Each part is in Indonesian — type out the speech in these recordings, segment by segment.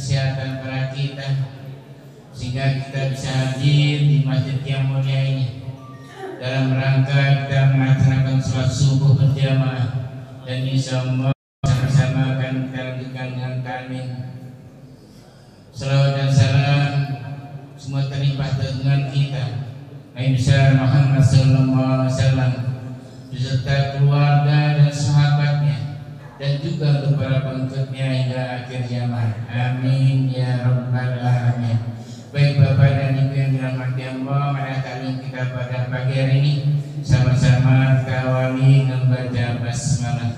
kesehatan para kita, sehingga kita bisa hadir di masjid yang mulia ini dalam rangka kita melaksanakan sholat subuh berjamaah, dan insya Allah sama-sama akan kita lanjutkan dengan taklim. Salawat dan salam semua terlimpah dengan kita Nabi besar Muhammad sallallahu alaihi wasallam beserta keluarga dan sahabatnya, dan juga untuk para pengikutnya hingga akhir zaman. Amin ya rabbal alamin. Baik Bapak dan Ibu yang dirahmati Allah, pada taklim kita pada pagi hari ini sama-sama kita awali dengan baca basmalah.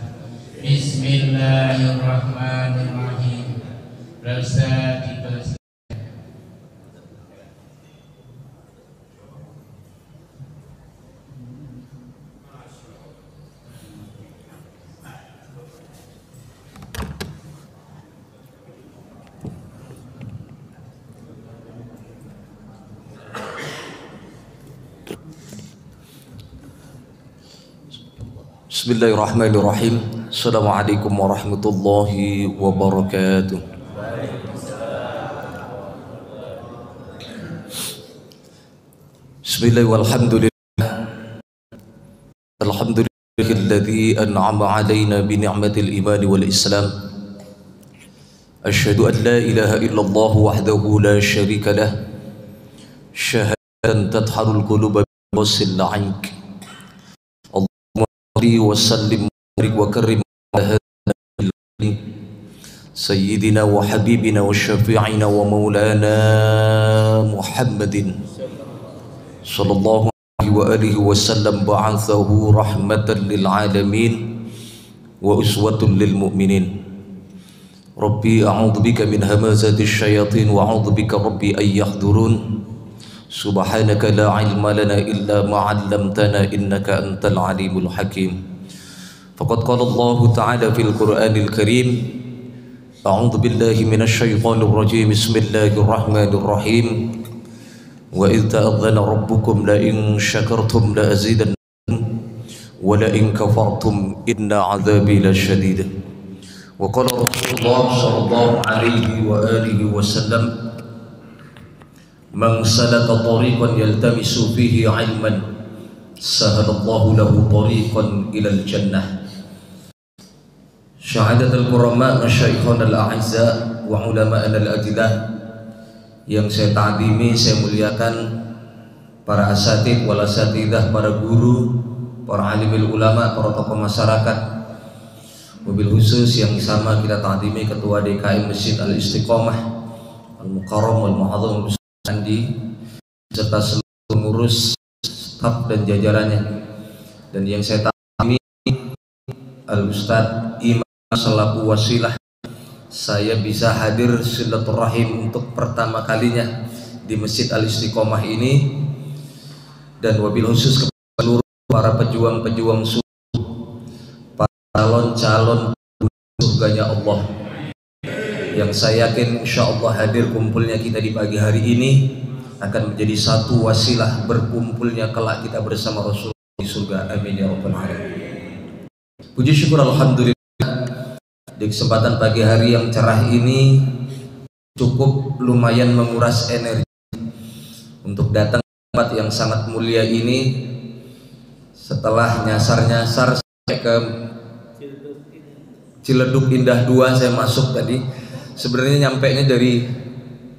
Bismillahirrahmanirrahim. Ustaz dipersilakan. Bismillahirrahmanirrahim. Assalamualaikum warahmatullahi wabarakatuh. Bismillah walhamdulillah. Alhamdulillahilladzi an'ama alaina bi ni'matil iman wal islam. Asyhadu an la ilaha illallah wahdahu la syarika lah. Syahadatan tadharul quluba biwasil ank. وسلم وكرم سيدنا وحبيبنا وشفيعنا ومولانا محمد صلى الله عليه وآله وسلم بعثه رحمة للعالمين وأسوة للمؤمنين. ربي أعوذ بك من همزات الشياطين وأعوذ بك ربي أن يحضرون. سبحانك لا علم لنا إلا ما علمتنا إنك أنت العليم الحكيم. فقد قال الله تعالى في القرآن الكريم: أعوذ بالله من الشيطان الرجيم بسم الله الرحمن الرحيم وإذ تأذن ربكم لئن شكرتم لأزيدنكم ولئن كفرتم إن عذابي لشديد. وقال رسول الله صلى الله عليه وآله وسلم: من سلك طريقا يلتمس فيه علما سهل الله له طريقا إلى الجنة. شهادة الكرماء مشايخنا الأعزاء وعلماءنا الأجلاء, yang saya ta'zimi, saya muliakan para asatidz wal asatidzah, para guru, para alimul ulama, para tokoh masyarakat, mobil khusus yang sama kita ta'zimi Ketua DKM Masjid Al-Istiqomah Al-Mukarram Wal-Mu'azzam Andi serta seluruh pengurus, staf dan jajarannya, dan yang saya ta'zimi Al-Ustadz Imam selaku wasilah saya bisa hadir silaturahim untuk pertama kalinya di Masjid Al-Istiqomah ini, dan wabil khusus kepada seluruh para pejuang-pejuang sunnah, para calon-calon surganya Allah, yang saya yakin insya Allah hadir kumpulnya kita di pagi hari ini akan menjadi satu wasilah berkumpulnya kelak kita bersama Rasulullah di surga. Amin ya rabbal alamin. Puji syukur alhamdulillah, di kesempatan pagi hari yang cerah ini cukup lumayan menguras energi untuk datang ke tempat yang sangat mulia ini. Setelah nyasar-nyasar sampai ke Ciledug Indah 2 saya masuk tadi, sebenarnya nyampainya dari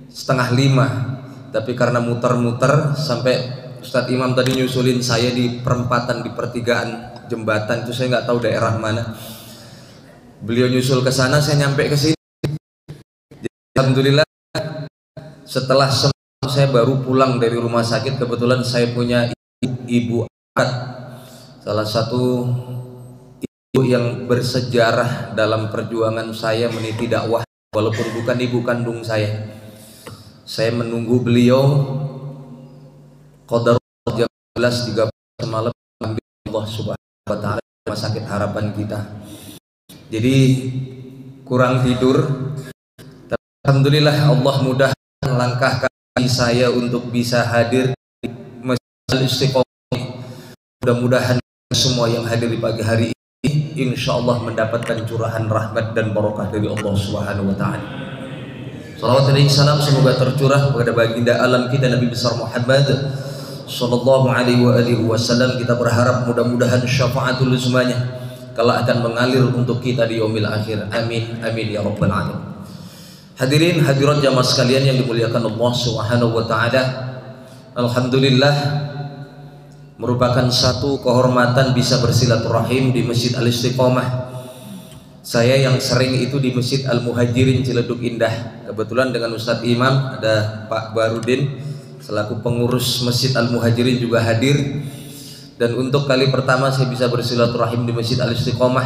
4:30, tapi karena muter-muter sampai Ustadz Imam tadi nyusulin saya di perempatan, di pertigaan jembatan itu, saya nggak tahu daerah mana. Beliau nyusul ke sana, saya nyampe ke sini. Jadi, alhamdulillah setelah saya baru pulang dari rumah sakit. Kebetulan saya punya ibu angkat, salah satu ibu yang bersejarah dalam perjuangan saya meniti dakwah, walaupun bukan ibu kandung saya. Saya menunggu beliau qadar jam 11.30 semalam, Allah subhanahu wa ta'ala rumah sakit harapan kita. Jadi kurang tidur, tapi alhamdulillah Allah mudah melangkahkan saya untuk bisa hadir di Masjid Al-Istiqomah. Mudah-mudahan semua yang hadir di pagi hari ini insya Allah mendapatkan curahan rahmat dan barokah dari Allah subhanahu wa ta'ala. Salawat dan salam semoga tercurah kepada baginda alam kita Nabi besar Muhammad sallallahu alaihi wasallam. Kita berharap mudah-mudahan syafaatul semuanya kelak akan mengalir untuk kita di yaumil akhir. Amin amin ya rabbal alamin. Hadirin hadirat jamaah sekalian yang dimuliakan Allah Subhanahu wa taala. Alhamdulillah, merupakan satu kehormatan bisa bersilaturahim di Masjid Al-Istiqomah. Saya yang sering itu di Masjid Al-Muhajirin Ciledug Indah. Kebetulan dengan Ustadz Imam ada Pak Barudin selaku pengurus Masjid Al-Muhajirin juga hadir. Dan untuk kali pertama saya bisa bersilaturahim di Masjid Al-Istiqomah.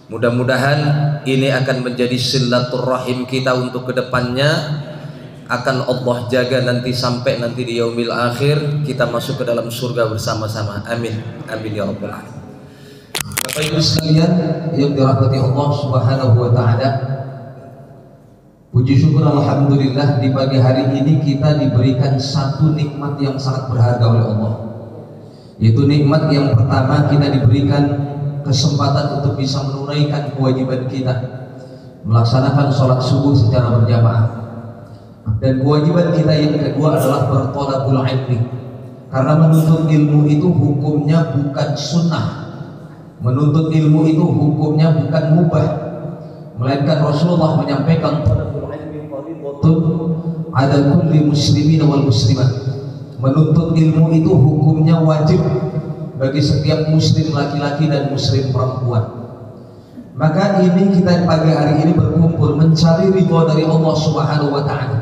Mudah-mudahan ini akan menjadi silaturahim kita untuk kedepannya. Akan Allah jaga nanti sampai nanti di yaumil akhir kita masuk ke dalam surga bersama-sama. Amin amin ya rabbal alamin. Bapak Ibu sekalian yang dirahmati Allah Subhanahu wa taala, puji syukur alhamdulillah di pagi hari ini kita diberikan satu nikmat yang sangat berharga oleh Allah. Yaitu nikmat yang pertama, kita diberikan kesempatan untuk bisa menunaikan kewajiban kita melaksanakan sholat subuh secara berjamaah. Dan kewajiban kita yang kedua adalah bertolabul ilmi, karena menuntut ilmu itu hukumnya bukan sunnah. Menuntut ilmu itu hukumnya bukan mubah, melainkan Rasulullah menyampaikan talabul ilmi fardhatun 'ala kulli muslimin wal muslimat. Menuntut ilmu itu hukumnya wajib bagi setiap muslim laki-laki dan muslim perempuan. Maka ini kita pagi hari ini berkumpul mencari ridha dari Allah Subhanahu wa taala.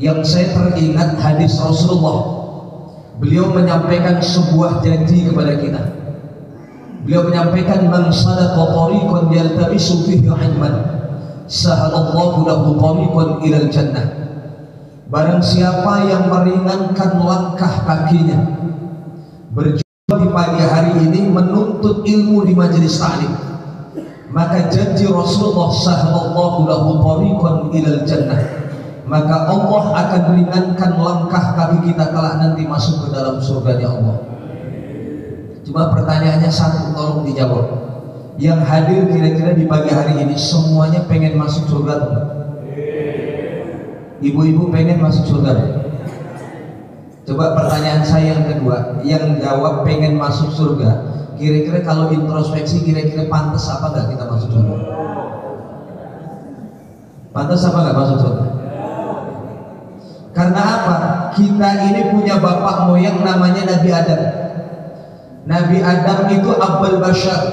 Yang saya teringat hadis Rasulullah, beliau menyampaikan sebuah janji kepada kita. Beliau menyampaikan, man salaka tariqan yaltamisu fihi ilman sahalallahu lahu tariqan ilal jannah. Barang siapa yang meringankan langkah kakinya berjuang di pagi hari ini menuntut ilmu di majelis ta'lim, maka janji Rasulullah sahalallahu lahu tariqan ilal jannah, maka Allah akan meringankan langkah kaki kita kelak nanti masuk ke dalam surganya Allah. Cuma pertanyaannya satu, tolong dijawab. Yang hadir kira-kira di pagi hari ini semuanya pengen masuk surga atau enggak? Ibu-ibu pengen masuk surga? Coba pertanyaan saya yang kedua, yang jawab pengen masuk surga, kira-kira kalau introspeksi kira-kira pantas apa enggak kita masuk surga? Pantas apa enggak masuk surga? Karena apa? Kita ini punya bapak moyang namanya Nabi Adam. Nabi Adam itu Abul Bashar.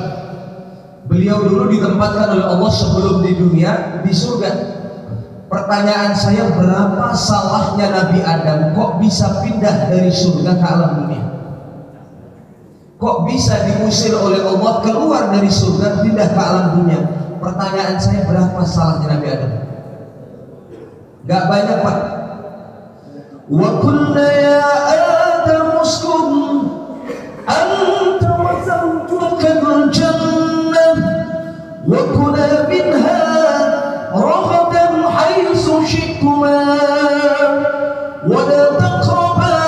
Beliau dulu ditempatkan oleh Allah sebelum di dunia di surga. Pertanyaan saya, berapa salahnya Nabi Adam kok bisa pindah dari surga ke alam dunia? Kok bisa diusir oleh Allah keluar dari surga pindah ke alam dunia? Pertanyaan saya, berapa salahnya Nabi Adam? Gak banyak, Pak. Wa qulna ya Adam uskun anta wa zawjuka al-jannah wa kula minha ragadan haythu shi'tuma wa la taqraba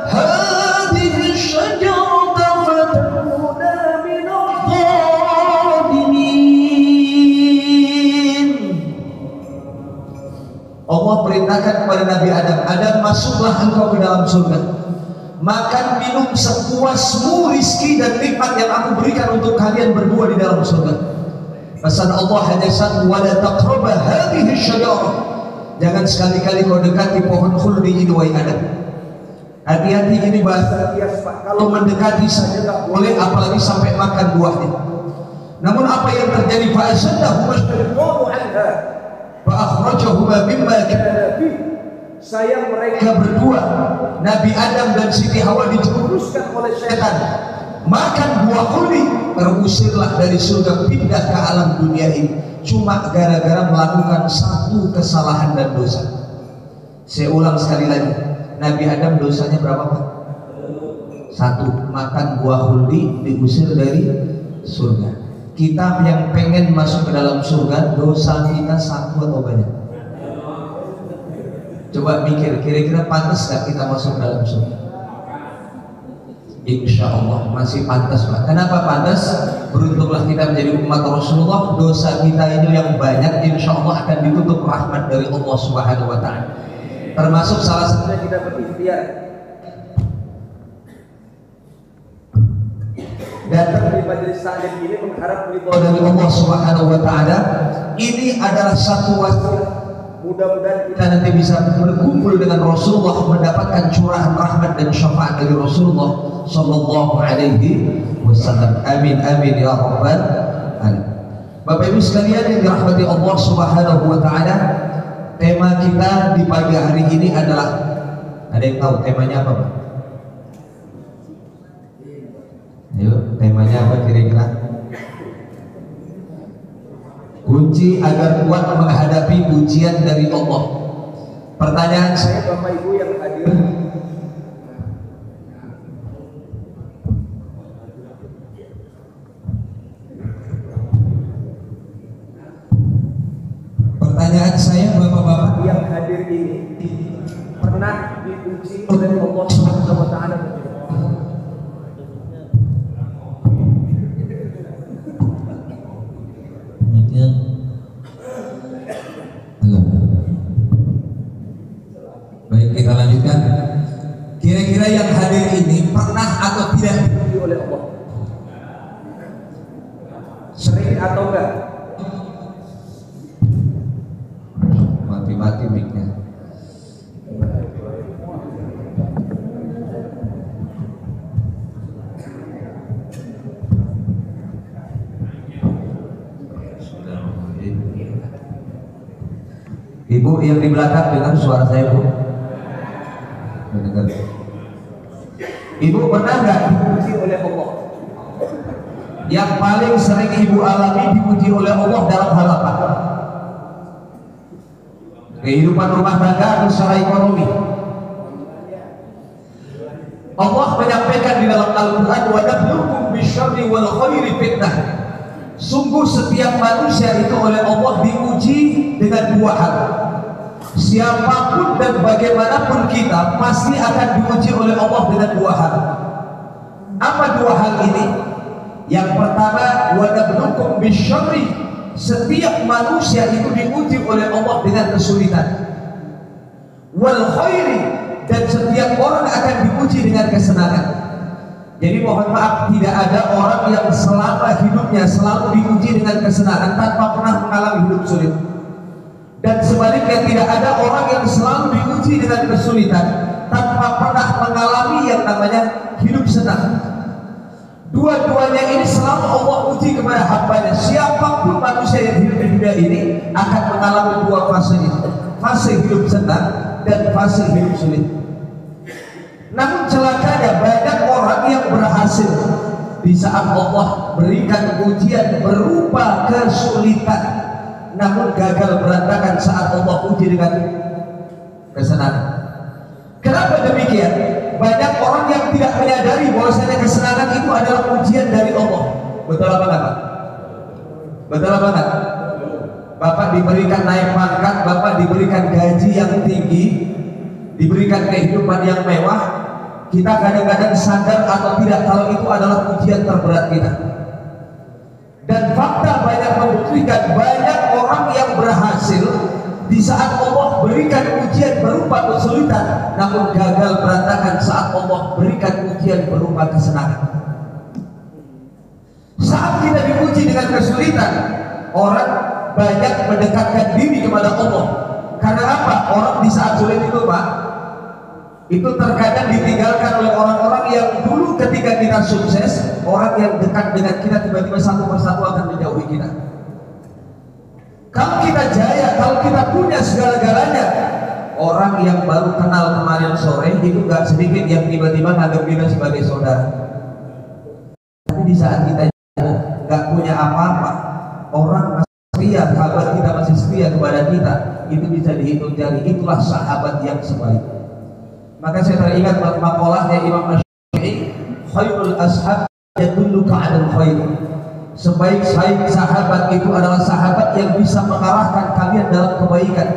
hadhihi ash-shajarata fatakuna min adh-dhalimin. Allah perintahkan kepada Nabi Adam, Adam masuklah engkau ke dalam surga, makan minum sepuasmu rizki dan nikmat yang aku berikan untuk kalian berdua di dalam surga. Pesan Allah hanya satu, wala taqraba hadhihi syajarah, jangan sekali-kali kau dekati pohon khuldi ini wahai Adam. Hati-hati, ini bahasa bias, Pak. Kalau mendekati saja tak boleh, apalagi sampai makan buahnya. Namun apa yang terjadi? Fa'ashadahuma syaitan anha fa'akhrajahuma mimma kana fihi. Sayang mereka berdua, Nabi Adam dan Siti Hawa, dijerumuskan oleh setan makan buah khuldi, terusirlah dari surga pindah ke alam dunia ini cuma gara-gara melakukan satu kesalahan dan dosa. Saya ulang sekali lagi, Nabi Adam dosanya berapa, Pak? Satu, makan buah khuldi, diusir dari surga. Kita yang pengen masuk ke dalam surga, dosa kita satu atau banyak? Coba mikir, kira-kira pantas gak kita masuk ke dalam surga? Insya Allah masih pantas Pak. Kenapa pantas? Beruntunglah kita menjadi umat Rasulullah. Dosa kita ini yang banyak insya Allah akan ditutup rahmat dari Allah Subhanahu wa Ta'ala. Termasuk salah satunya kita berikhtiar datang di majelis taklim ini mengharap ridho dari Allah Subhanahu wa Ta'ala. Ini adalah satu wasilah. Mudah-mudahan kita nanti bisa berkumpul dengan Rasulullah, mendapatkan curahan rahmat dan syafaat dari Rasulullah Sallallahu Alaihi Wasallam. Amin amin ya rabbal alamin. Bapak Ibu sekalian yang dirahmati Allah Subhanahu Wa Taala, tema kita di pagi hari ini adalah, ada yang tahu temanya apa Pak? Ayo, temanya apa kira-kira? Kunci agar kuat menghadapi ujian dari Allah. Pertanyaan saya Bapak Ibu yang hadir, pertanyaan saya Bapak-bapak yang hadir ini pernah diuji oleh Allah Subhanahu wa Ta'ala? Baik, kita lanjutkan. Kira-kira yang hadir ini pernah atau tidak diuji oleh Allah? Sering atau enggak? Mati-mati mic-nya. Ibu yang di belakang dengar suara saya Bu? Dengar. Ibu pernah nggak diuji oleh Allah? Yang paling sering ibu alami diuji oleh Allah dalam hal apa? Kehidupan rumah tangga atau secara ekonomi? Allah menyampaikan di dalam Al-Quran, wa nabluukum bisyarri wal khairi fitnah. Sungguh setiap manusia itu oleh Allah diuji dengan dua hal. Siapapun dan bagaimanapun kita pasti akan diuji oleh Allah dengan dua hal. Apa dua hal ini? Yang pertama, wa nabluukum bisyarri. Setiap manusia itu diuji oleh Allah dengan kesulitan. Wal khairi, dan setiap orang akan diuji dengan kesenangan. Jadi mohon maaf, tidak ada orang yang selama hidupnya selalu diuji dengan kesenangan tanpa pernah mengalami hidup sulit. Dan sebaliknya tidak ada orang yang selalu diuji dengan kesulitan tanpa pernah mengalami yang namanya hidup senang. Dua-duanya ini selalu Allah uji kepada hambanya. Siapapun manusia yang hidup di dunia ini akan mengalami dua fase ini, fase hidup senang dan fase hidup sulit. Namun celakanya banyak orang yang berhasil di saat Allah berikan ujian berupa kesulitan, namun gagal berantakan saat Allah uji dengan kesenangan. Kenapa demikian? Banyak orang yang tidak menyadari bahwasanya kesenangan itu adalah ujian dari Allah. Betul apa enggak Pak? Betul apa enggak? Bapak diberikan naik pangkat, Bapak diberikan gaji yang tinggi, diberikan kehidupan yang mewah. Kita kadang-kadang sadar atau tidak kalau itu adalah ujian terberat kita. Dan fakta banyak membuktikan banyak orang yang berhasil di saat Allah berikan ujian berupa kesulitan, namun gagal berantakan saat Allah berikan ujian berupa kesenangan. Saat kita diuji dengan kesulitan, orang banyak mendekatkan diri kepada Allah. Karena apa? Orang di saat sulit itu Pak, itu terkadang ditinggalkan oleh orang-orang yang dulu ketika kita sukses, orang yang dekat dengan kita tiba-tiba satu persatu akan menjauhi kita. Kalau kita jaya, kalau kita punya segala-galanya, orang yang baru kenal kemarin sore itu gak sedikit yang tiba-tiba menganggap kita sebagai saudara. Tapi di saat kita gak punya apa-apa, orang masih setia, sahabat kita masih setia kepada kita, itu bisa dihitung jari. Itulah sahabat yang sebaik. Maka saya teringat makolahnya Imam Asy-Syafi'i, khairul ashab yadulluka 'alal khair. Sebaik-baik sahabat itu adalah sahabat yang bisa mengarahkan kalian dalam kebaikan.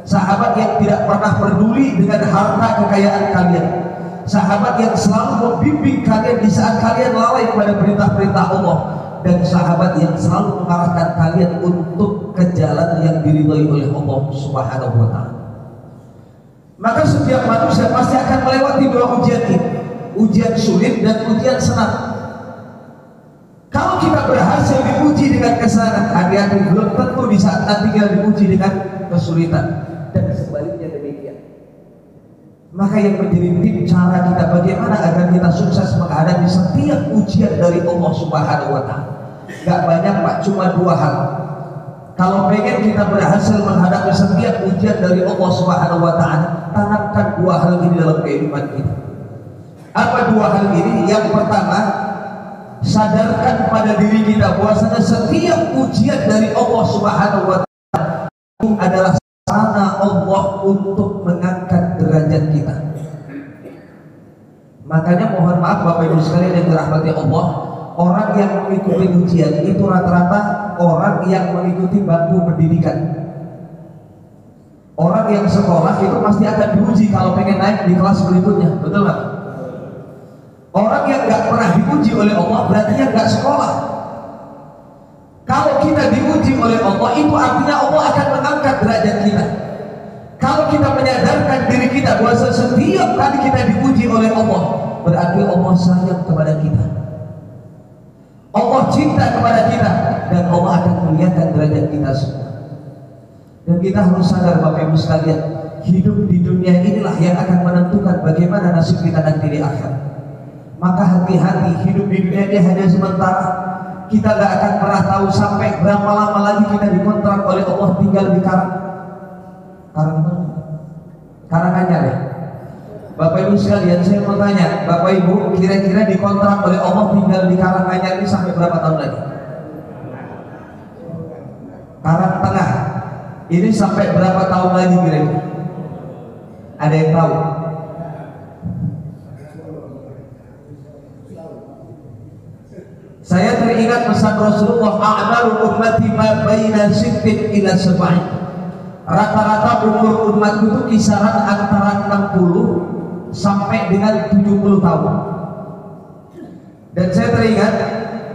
Sahabat yang tidak pernah peduli dengan harta kekayaan kalian. sahabat yang selalu membimbing kalian di saat kalian lalai pada perintah-perintah Allah, dan sahabat yang selalu mengarahkan kalian untuk ke jalan yang diridhoi oleh Allah Subhanahu wa Ta'ala. Maka setiap manusia pasti akan melewati dua ujian ini, ujian sulit dan ujian senang. Kalau kita berhasil diuji dengan kesenangan, hati-hati, belum tentu di saat nanti kita diuji dengan kesulitan, dan sebaliknya demikian. Maka yang menjadi tip cara kita bagaimana agar kita sukses menghadapi setiap ujian dari Allah Subhanahu wa Ta'ala, gak banyak Pak, cuma dua hal. Kalau pengen kita berhasil menghadapi setiap ujian dari Allah Subhanahu wa Ta'ala, tanamkan dua hal ini dalam kehidupan kita. Apa dua hal ini? Yang pertama, sadarkan pada diri kita bahwasanya setiap ujian dari Allah Subhanahu wa Ta'ala itu adalah sarana Allah untuk mengangkat derajat kita. Makanya mohon maaf Bapak Ibu sekalian yang dirahmati Allah, orang yang mengikuti ujian itu rata-rata orang yang mengikuti bangku pendidikan. Orang yang sekolah itu pasti akan diuji kalau pengen naik di kelas berikutnya, betul nggak? Orang yang nggak pernah diuji oleh Allah berarti yang nggak sekolah. Kalau kita diuji oleh Allah, itu artinya Allah akan mengangkat derajat kita. Kalau kita menyadarkan diri kita bahwa setiap kali kita diuji oleh Allah, berarti Allah sayang kepada kita, Allah cinta kepada kita, dan Allah akan melihatkan derajat kita semua. Dan kita harus sadar Bapak Ibu sekalian, hidup di dunia inilah yang akan menentukan bagaimana nasib kita nanti di akhirat. Maka hati-hati, hidup di dunia ini hanya sementara. Kita gak akan pernah tahu sampai berapa lama lagi kita dikontrak oleh Allah tinggal di Karanganyar ya. Bapak Ibu sekalian, saya mau tanya, Bapak Ibu kira-kira dikontrak oleh Allah tinggal di Karanganyar ini sampai berapa tahun lagi? Karang Tengah ini sampai berapa tahun lagi kira-kira? Ada yang tahu? Saya teringat pesan Rasulullah, a'malu ummati ma baina sittin ila sab'in. Rata-rata umur umatku itu kisaran antara 60 sampai dengan 70 tahun. Dan saya teringat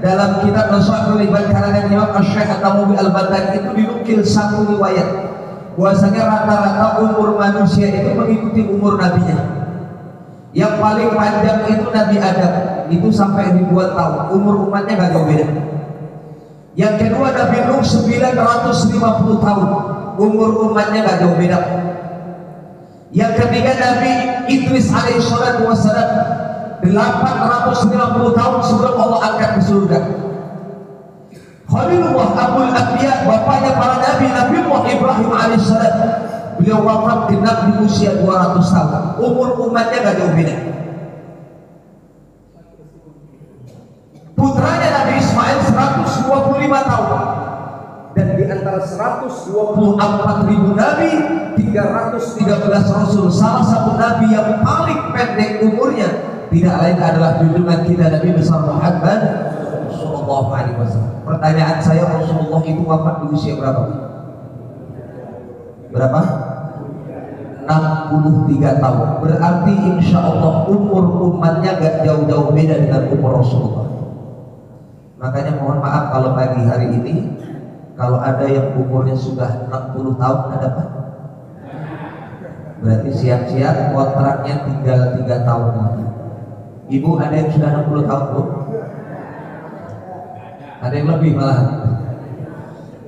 dalam kitab Nasha'ul Ibad karangan Imam Asy-Syaikh At-Tamuwi Al-Baghdadi itu dinukil satu riwayat bahwasanya rata-rata umur manusia itu mengikuti umur nabinya. Yang paling panjang itu Nabi Adam, itu sampai ribuan tahun, umur umatnya gak jauh beda. Yang kedua Nabi Nuh 950 tahun, umur umatnya gak jauh beda. Yang ketiga Nabi Idris alaihissalatu wassalam 850 tahun sebelum Allah angkat ke surga. Khalilullah Abul Anbiya, bapaknya para nabi, Nabi Ibrahim alaihissalam, beliau wafat genap di usia 200 tahun, umur umatnya gak jauh beda. Putranya Nabi Ismail 125 tahun, dan di antara 124.000 nabi 313 rasul, salah satu nabi yang paling pendek umurnya tidak lain adalah junjungan kita Nabi besar Muhammad sallallahu alaihi wasallam. Pertanyaan saya, Rasulullah itu wafat di usia berapa? Berapa? 63 tahun. Berarti insya Allah umur umatnya gak jauh-jauh beda dengan umur Rasulullah. Makanya mohon maaf kalau pagi hari ini kalau ada yang umurnya sudah 60 tahun, ada apa? Berarti siap-siap kontraknya tinggal 3 tahun lagi. Ibu ada yang sudah 60 tahun Bu? Ada yang lebih malah.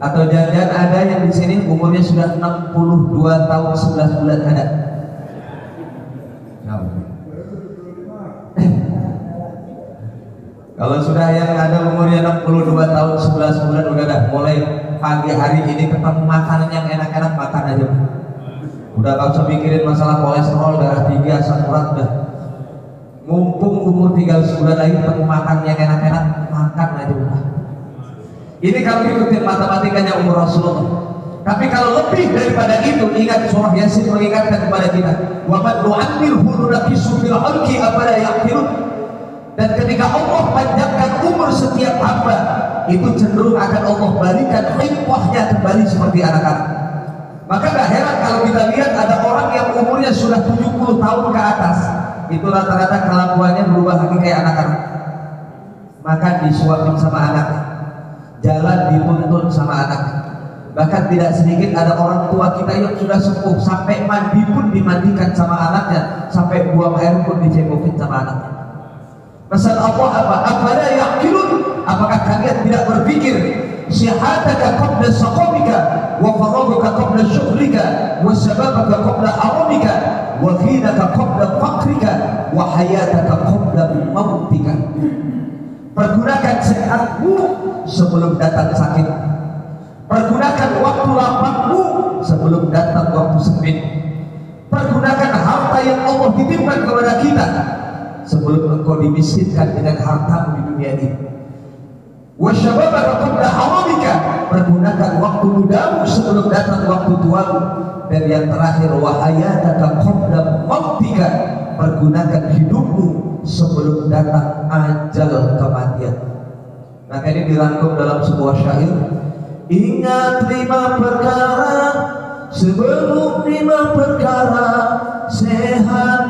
Atau jangan-jangan ada yang di sini umurnya sudah 62 tahun 11 bulan ada? Kalau sudah yang ada umurnya 62 tahun 11 bulan udah dah mulai pagi hari ini ketemu makanan yang enak-enak, makan aja. Udah gak usah mikirin masalah kolesterol, darah tinggi, asam urat, udah. Mumpung umur tinggal sebulan lagi ketemu makan yang enak-enak, makan aja udah. Ini kalau ikutin matematikanya umur Rasulullah. Tapi kalau lebih daripada itu, ingat surah Yasin mengingatkan kepada kita, wa man nu'ammirhu nunaqqisu fil khalqi afala ya'qilun. Dan ketika Allah panjangkan umur setiap hamba, itu cenderung akan Allah balikan hikmahnya kembali seperti anak-anak. Maka gak heran kalau kita lihat ada orang yang umurnya sudah 70 tahun ke atas, itu rata-rata kelakuannya berubah lagi kayak anak-anak. Makan disuapin sama anak, jalan dituntun sama anak. Bahkan tidak sedikit ada orang tua kita yang sudah sepuh sampai mandi pun dimandikan sama anaknya, sampai buang air pun dicekokin sama anaknya. Pesan Allah apa? Afala yaqilun? Apakah kalian tidak berpikir? Sihataka qabla saqamika wa faragaka qabla syughlika wa sababaka qabla haramika wa ghinaka qabla faqrika wa hayataka qabla mautika. Pergunakan sehatmu sebelum datang sakit. Pergunakan waktu lapangmu sebelum datang waktu sempit. Pergunakan harta yang Allah titipkan kepada kita sebelum engkau dimiskinkan dengan hartamu di dunia ini. Wasyababaka qabla haramika, pergunakan waktu mudamu sebelum datang waktu tuamu. Dan yang terakhir, wahayataka qabla mautika, pergunakan hidupmu sebelum datang ajal kematian. Maka ini dirangkum dalam sebuah syair. Ingat 5 perkara sebelum 5 perkara, sehat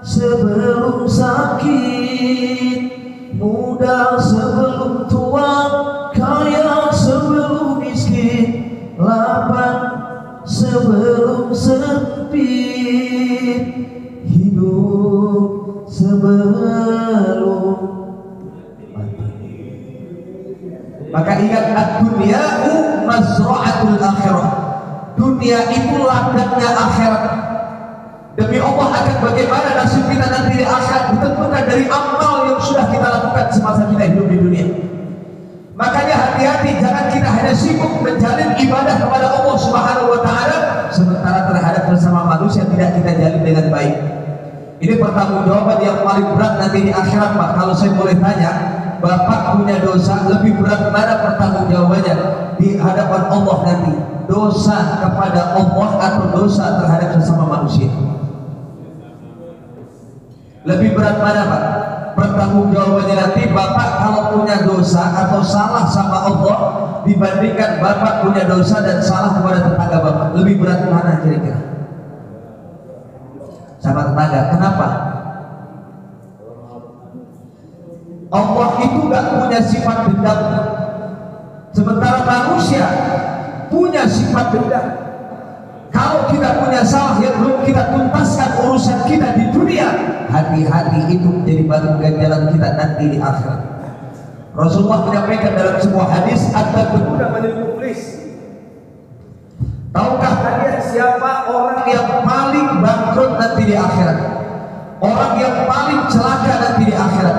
sebelum sakit, muda sebelum tua, kaya sebelum miskin, lapang sebelum sempit, hidup sebelum mati. Maka ingat, ad-dunya'u mazra'atul akhirah. Dunia itu ladangnya akhirat. Demi Allah, akan bagaimana nasib kita nanti di akhirat ditentukan dari amal yang sudah kita lakukan semasa kita hidup di dunia. Makanya hati-hati, jangan kita hanya sibuk menjalin ibadah kepada Allah Subhanahu wa Ta'ala, sementara terhadap bersama manusia tidak kita jalin dengan baik. Ini pertanggungjawaban yang paling berat nanti di akhirat, Pak. Kalau saya boleh tanya, Bapak punya dosa, lebih berat mana pertanggungjawabannya di hadapan Allah nanti? Dosa kepada Allah atau dosa terhadap sesama manusia? Lebih berat mana, Pak? Pertanggungjawabannya nanti Bapak kalau punya dosa atau salah sama Allah dibandingkan Bapak punya dosa dan salah kepada tetangga Bapak, lebih berat mana kira-kira? Sama tetangga. Kenapa? Allah itu gak punya sifat dendam, sementara manusia punya sifat dendam. Kalau kita punya salah yang belum kita tuntaskan urusan kita di dunia, hati-hati, itu menjadi batu ganjaran kita nanti di akhirat. Rasulullah menyampaikan dalam sebuah hadis, at-taquna manil muflis. Tahukah kalian siapa orang yang paling bangkrut nanti di akhirat? Orang yang paling celaka nanti di akhirat?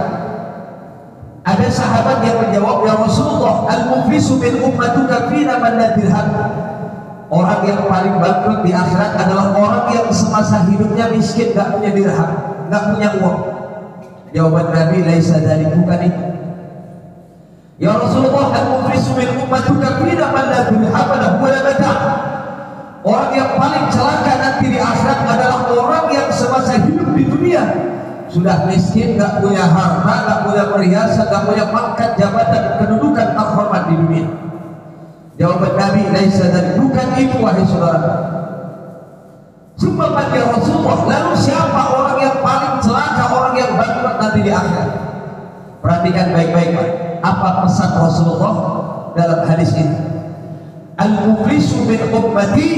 Ada sahabat yang menjawab, ya Rasulullah, al-muflisu min ummatuka fina man la dirham. Orang yang paling bangkrut di akhirat adalah orang yang semasa hidupnya miskin, gak punya dirham, gak punya uang. Jawaban Nabi, laisa dari, bukan itu. Ya Rasulullah, al-muflisu min ummatuka fina man la dirham lahu wa la mata'. Orang yang paling celaka nanti di akhirat adalah orang yang semasa hidup di dunia sudah miskin, gak punya harta, gak punya perhiasan, gak punya pangkat, jabatan, kedudukan terhormat di dunia. Jawaban Nabi, laisa dari, bukan itu wahai saudara. Sumpah ya Rasulullah, lalu siapa orang yang paling celaka, orang yang bangkrut nanti di akhirat? Perhatikan baik-baik, Pak. Apa pesan Rasulullah dalam hadis ini? Al-muflisu min ummati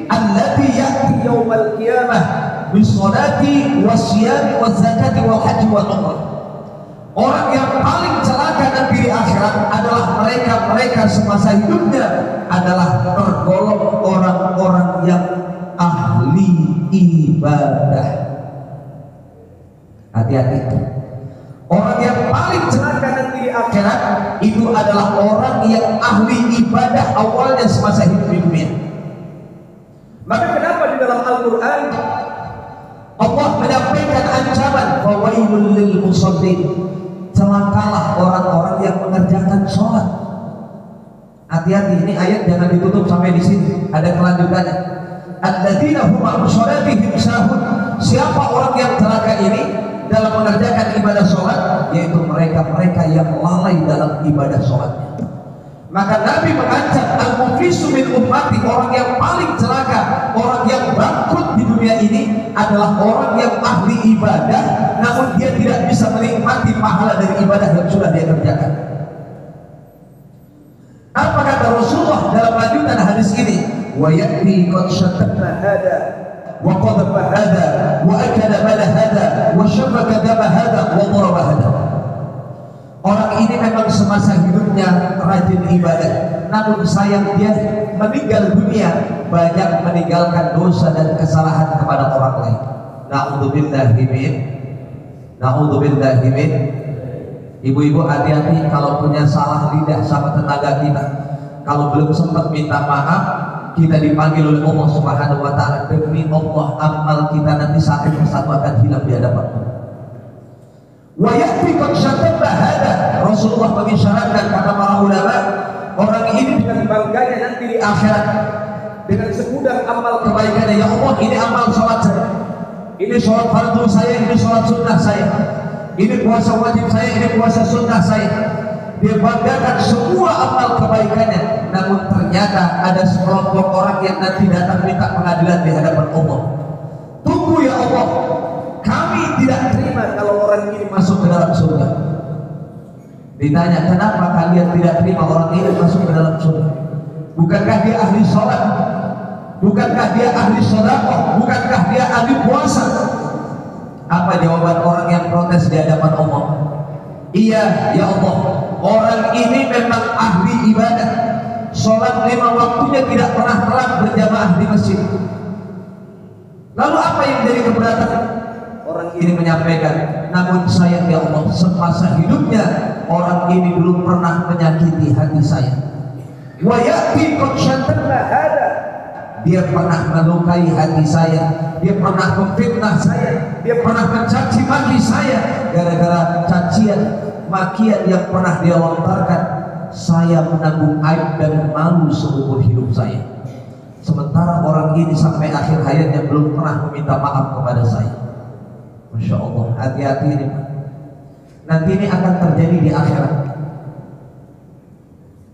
allati ya'ti yawmal qiyamah bisolati wasyami wazakati wal haji wal umrah. Orang yang paling celaka nanti di akhirat adalah mereka semasa hidupnya adalah tergolong orang-orang yang ahli ibadah. Hati-hati. Orang yang paling celaka nanti di akhirat itu adalah orang yang ahli ibadah awalnya semasa hidup di dunia. Maka kenapa di dalam Al-Quran Allah menyampaikan ancaman, fawailul lil musallin, celakalah orang-orang yang mengerjakan sholat. Hati-hati, ini ayat jangan ditutup sampai di sini, ada kelanjutannya. Alladzina hum an sholatihim sahun. Siapa orang yang celaka ini dalam mengerjakan ibadah sholat? Yaitu mereka-mereka yang lalai dalam ibadah sholatnya. Maka Nabi mengancam, al-muflisu min ummati, orang yang paling celaka, orang yang bangkrut di dunia ini adalah orang yang ahli ibadah, namun dia tidak bisa menikmati pahala dari ibadah yang sudah dia kerjakan. Apa kata Rasulullah dalam lanjutan hadis ini? Wa ya'ti qad syatamna hada wa qadhafa hada wa akala mala hada wa syafaka dama hada wa daraba hada. Orang ini memang semasa hidupnya rajin ibadah, namun sayang dia meninggal dunia banyak meninggalkan dosa dan kesalahan kepada orang lain. Na'udzubillahi min. Ibu-ibu hati-hati kalau punya salah lidah sama tetangga kita. Kalau belum sempat minta maaf, kita dipanggil oleh Allah Subhanahu wa taala. Demi Allah, amal kita nanti satu persatu akan hilang di hadapan Allah. Wa ya'ti qad syatabba hada. Rasulullah mengisyaratkan, kata para ulama, orang ini dengan bangganya nanti di akhirat dengan segudang amal kebaikannya. Ya Allah, ini amal sholat saya, ini sholat fardu saya, ini sholat sunnah saya, ini puasa wajib saya, ini puasa sunnah saya. Dia banggakan semua amal kebaikannya, namun ternyata ada sekelompok orang yang nanti datang minta pengadilan di hadapan Allah. Tunggu ya Allah, kami tidak terima kalau orang ini masuk ke dalam surga. Ditanya, kenapa kalian tidak terima orang ini masuk ke dalam surga? Bukankah dia ahli sholat? Bukankah dia ahli sedekah? Bukankah dia ahli puasa? Apa jawaban orang yang protes di hadapan Allah? Iya, ya Allah, orang ini memang ahli ibadah. Sholat 5 waktunya tidak pernah telat berjamaah di masjid. Lalu apa yang jadi keberatan? Orang ini menyampaikan, namun sayang ya Allah, semasa hidupnya orang ini belum pernah menyakiti hati saya. Wa ya'ti qad syatamna hada. Dia pernah melukai hati saya, dia pernah memfitnah saya, dia pernah mencaci maki saya. Gara-gara cacian makian yang pernah dia lontarkan, saya menanggung aib dan malu seumur hidup saya. Sementara orang ini sampai akhir hayatnya belum pernah meminta maaf kepada saya. Masya Allah, hati-hati ini Pak. Nanti ini akan terjadi di akhirat.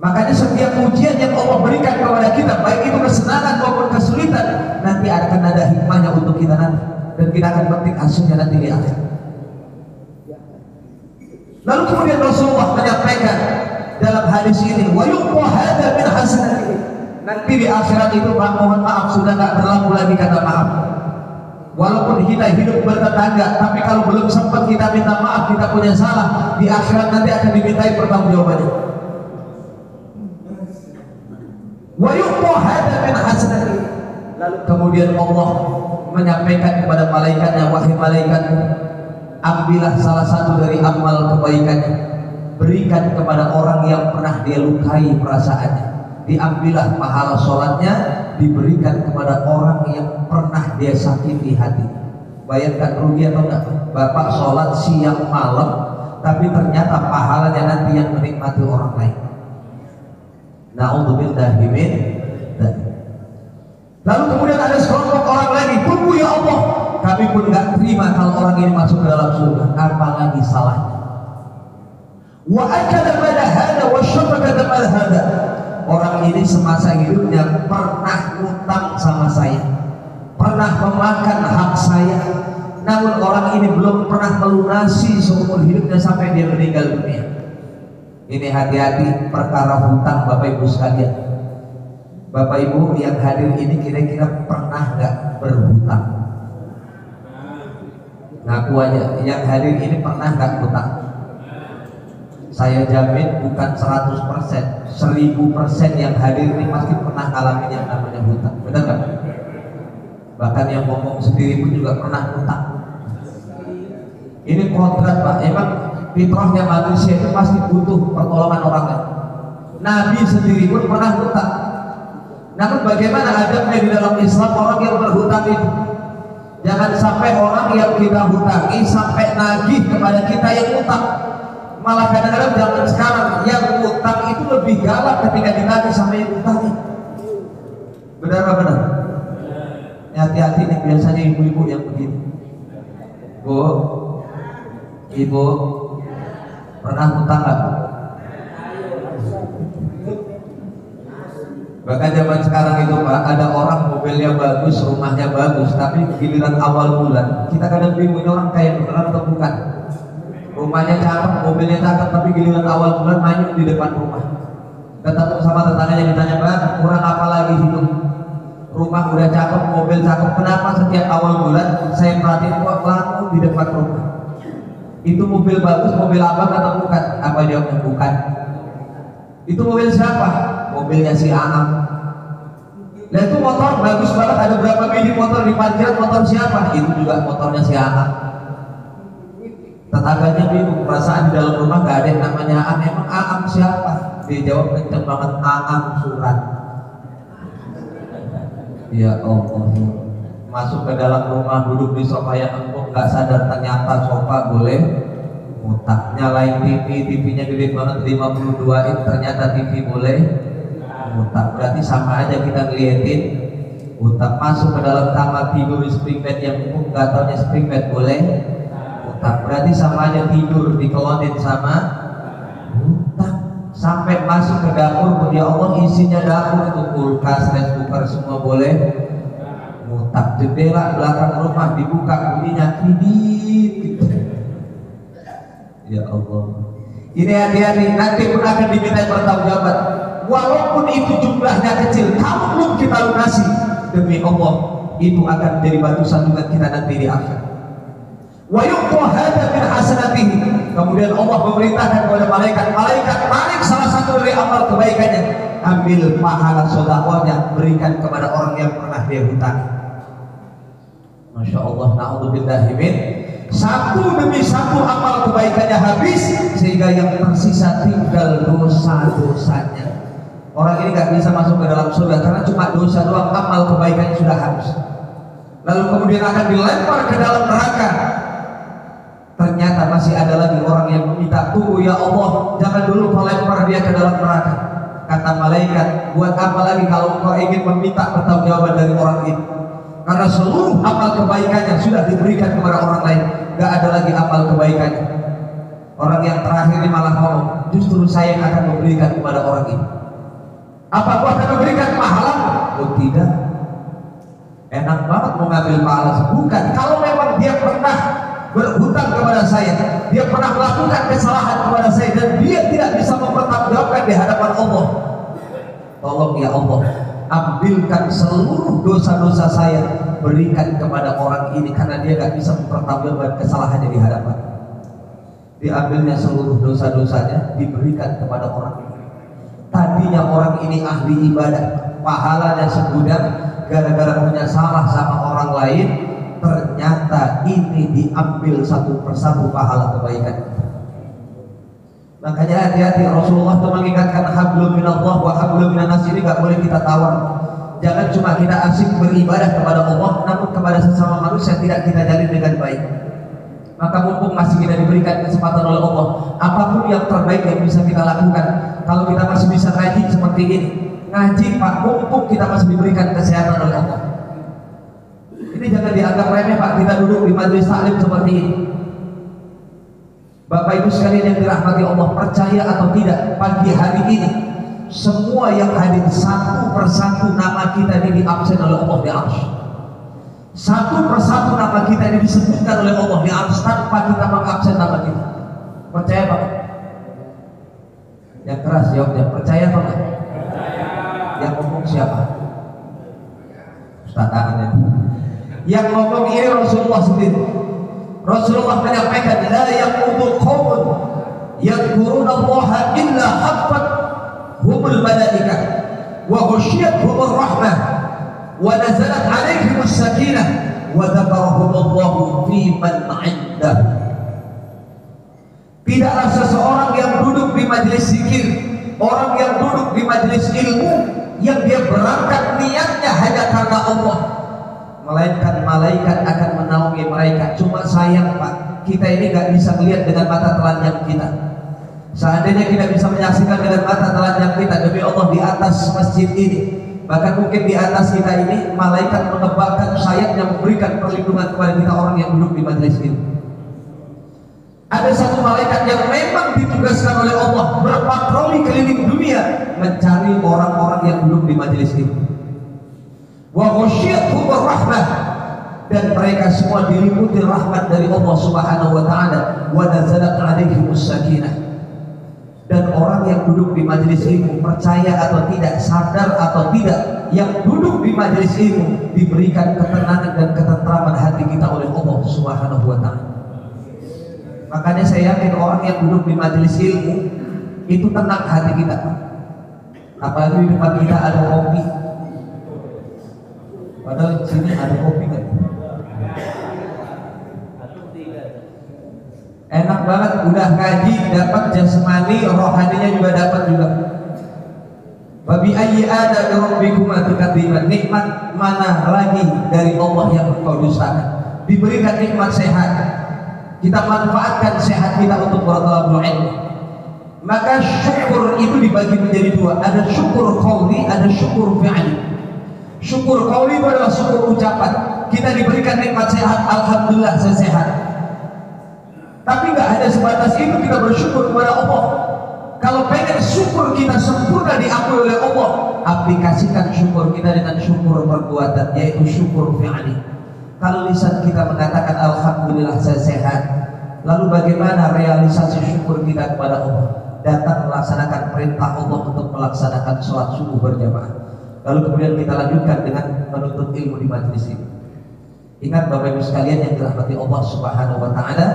Makanya setiap ujian yang Allah berikan kepada kita, baik itu kesenangan maupun kesulitan, nanti akan ada hikmahnya untuk kita nanti, dan kita akan petik hasilnya nanti di akhirat. Lalu kemudian Rasulullah menyampaikan dalam hadis ini, wa yuqwa hada min hasanatihi. Nanti di akhirat itu, mohon maaf, sudah tidak berlaku lagi kata maaf. Walaupun kita hidup bertetangga, tapi kalau belum sempat kita minta maaf, kita punya salah, di akhirat nanti akan dimintai pertanggungjawabannya. Wa yuqwa hada min hasanatihi. Lalu kemudian Allah menyampaikan kepada malaikatnya, wahai malaikatku, ambillah salah satu dari amal kebaikannya, berikan kepada orang yang pernah dia lukai perasaannya. Diambillah pahala sholatnya, diberikan kepada orang yang pernah dia sakiti hati. Bayangkan rugi atau enggak? Bapak sholat siang malam, tapi ternyata pahalanya nanti yang menikmati orang lain. Na'udzubillahi min dzalik. Lalu kemudian ada sekelompok orang lagi, tunggu ya Allah, kami pun gak terima kalau orang ini masuk ke dalam surga, apalagi salahnya. Wa akala mala hada wa syafaka dama hada. Orang ini semasa hidupnya pernah ngutang sama saya, pernah memakan hak saya, namun orang ini belum pernah melunasi seumur hidupnya sampai dia meninggal dunia. Ini hati-hati perkara hutang Bapak Ibu sekalian. Bapak Ibu yang hadir ini kira-kira pernah nggak berhutang? Ngaku aja, yang hadir ini pernah nggak hutang? Saya jamin bukan 100%, 1000% yang hadir ini pasti pernah ngalamin yang namanya hutang. Benar nggak? Bahkan yang ngomong sendiri pun juga pernah hutang. Ini kodrat Pak, emang fitrahnya manusia itu pasti butuh pertolongan orang lain. Nabi sendiri pun pernah hutang. Namun bagaimana adabnya di dalam Islam orang yang berhutang itu? Jangan sampai orang yang kita hutangi sampai nagih kepada kita yang hutang. Malah kadang-kadang zaman sekarang yang hutang itu lebih galak ketika ditagih sama yang hutangi. Benar apa benar? Hati-hati nih, biasanya ibu-ibu yang begini. Bu, ibu pernah hutang nggak? Bahkan zaman sekarang itu Pak, ada orang mobilnya bagus, rumahnya bagus, tapi giliran awal bulan kita kadang bingung ini orang kaya beneran atau bukan. Rumahnya cakep, mobilnya cakep, tapi giliran awal bulan manyun di depan rumah. Ketemu sama tetangganya ditanya, Bang, kurang apa lagi hidup? Rumah udah cakep, mobil cakep, kenapa setiap awal bulan saya perhatiin kok laku di depan rumah? Itu mobil bagus, mobil abang atau bukan? Apa jawabnya? Bukan. Itu mobil siapa? Mobilnya si Aang. Nah itu motor bagus banget, ada berapa biji motor di parkiran, motor siapa? Itu juga motornya si Aang. Tetangganya bingung, perasaan di dalam rumah gak ada yang namanya Aang. Emang Aang siapa? Dia jawab kenceng banget, Aang Surat. Ya Allah, masuk ke dalam rumah, duduk di sofa yang empuk, gak sadar ternyata sofa boleh mutak. Nyalain TV, TV-nya gede banget 52 inch, ternyata TV boleh mutak. Berarti sama aja kita ngeliatin mutak. Masuk ke dalam kamar tidur di spring bed yang empuk, gak taunya spring bed boleh mutak. Berarti sama aja tidur dikelonin sama mutak. Sampai masuk ke dapur, ya Allah isinya dapur itu kulkas, rice cooker semua boleh mutak. Jendela belakang rumah dibuka bunyinya kredit. Ya Allah, ini hati-hati, nanti pun akan diminta pertanggungjawaban. Walaupun itu jumlahnya kecil, kamu belum kita lunasi, demi Allah itu akan menjadi batu sandungan kita nanti di akhir. Wa yuqta hadza min hasanatihi. Kemudian Allah memerintahkan kepada malaikat balik salah satu dari amal kebaikannya, ambil pahala sedekahnya, berikan kepada orang yang pernah dia hutangi. Masya Allah, na'udzubillahi min. Satu demi satu amal kebaikannya habis, sehingga yang tersisa tinggal dosa-dosanya. Orang ini gak bisa masuk ke dalam surga karena cuma dosa doang, amal kebaikannya sudah habis. Lalu kemudian akan dilempar ke dalam neraka. Ternyata masih ada lagi orang yang meminta, tunggu ya Allah, jangan dulu kau lempar dia ke dalam neraka. Kata malaikat, buat apa lagi kalau kau ingin meminta pertanggungjawaban dari orang ini? Karena seluruh amal kebaikannya sudah diberikan kepada orang lain, gak ada lagi amal kebaikannya. Orang yang terakhir ini malah ngomong, justru saya yang akan memberikan kepada orang ini. Apa aku akan memberikan pahala? Oh tidak. Enak banget mau ngambil pahala. Bukan, kalau memang dia pernah berhutang kepada saya, dia pernah melakukan kesalahan kepada saya, dan dia tidak bisa mempertanggungjawabkan di hadapan Allah, tolong ya Allah, ambilkan seluruh dosa-dosa saya, berikan kepada orang ini, karena dia gak bisa mempertanggungjawabkan kesalahannya di hadapan. Diambilnya seluruh dosa-dosanya, diberikan kepada orang ini. Tadinya orang ini ahli ibadah, pahalanya segudang, gara-gara punya salah sama orang lain, ternyata ini diambil satu persatu pahala kebaikan. Makanya hati-hati, Rasulullah itu mengingatkan hablum minallah wa hablum minan nas, ini gak boleh kita tawar. Jangan cuma kita asik beribadah kepada Allah, namun kepada sesama manusia tidak kita jalin dengan baik. Maka mumpung masih kita diberikan kesempatan oleh Allah, apapun yang terbaik yang bisa kita lakukan. Kalau kita masih bisa ngaji seperti ini, ngaji Pak, mumpung kita masih diberikan kesehatan oleh Allah. Ini jangan dianggap remeh Pak, kita duduk di majelis taklim seperti ini. Bapak Ibu sekalian yang dirahmati Allah, percaya atau tidak, pagi hari ini semua yang hadir satu persatu nama kita ini diabsen oleh Allah di arsy. Satu persatu nama kita ini disebutkan oleh Allah di arsy tanpa kita mengabsen nama kita. Percaya Pak? Yang keras jawabnya, percaya apa enggak? Yang ngomong siapa? Ustaz tangannya. Yang ngomong ini Rasulullah sendiri. Rasulullah menyampaikan, la yaqudu qaumun yadhkurunallaha illa haqqat humul malaikah wa ghasyiyatuhumur rahmah wa nazalat alaihimus sakinah wa dzakarahumullahu fi man 'indah. Tidaklah seseorang yang duduk di majelis zikir, orang yang duduk di majelis ilmu, yang dia berangkat niatnya hanya karena Allah, melainkan malaikat akan menaungi mereka. Cuma sayang Pak, kita ini gak bisa melihat dengan mata telanjang kita. Seandainya kita bisa menyaksikan dengan mata telanjang kita, demi Allah di atas masjid ini, bahkan mungkin di atas kita ini, malaikat menebakkan sayapnya memberikan perlindungan kepada kita orang yang duduk di majelis ini. Ada satu malaikat yang memang ditugaskan oleh Allah berpatroli keliling dunia mencari orang-orang yang duduk di majelis ilmu. Wa ghasyiyatuhum rahmah, dan mereka semua diliputi rahmat dari Allah Subhanahu wa taala, wa nazalat 'alaihimus sakinah. Dan orang yang duduk di majelis ilmu, percaya atau tidak, sadar atau tidak, yang duduk di majelis ilmu diberikan ketenangan dan ketentraman hati kita oleh Allah Subhanahu wa taala. Makanya saya yakin orang yang duduk di majelis ilmu itu tenang hati kita. Apalagi di depan kita ada kopi. Padahal di sini ada kopi kan? Enak banget, udah ngaji dapat jasmani, rohaninya juga dapat juga. Wa bi ayyi ala rabbikuma tukadziban, nikmat mana lagi dari Allah yang engkau dustakan? Diberikan nikmat sehat, kita manfaatkan sehat kita untuk bertalabul ilmu. Maka syukur itu dibagi menjadi dua, ada syukur qauli, ada syukur fi'li. Syukur qauli itu adalah syukur ucapan, kita diberikan nikmat sehat, alhamdulillah saya sehat. Tapi nggak ada sebatas itu kita bersyukur kepada Allah. Kalau pengen syukur kita sempurna diakui oleh Allah, aplikasikan syukur kita dengan syukur perbuatan, yaitu syukur fi'li. Kalau lisan kita mengatakan alhamdulillah saya sehat, lalu bagaimana realisasi syukur kita kepada Allah? Datang melaksanakan perintah Allah untuk melaksanakan sholat subuh berjamaah. Lalu kemudian kita lanjutkan dengan menuntut ilmu di majelis ini. Ingat Bapak Ibu sekalian yang dirahmati Allah Subhanahu wa taala,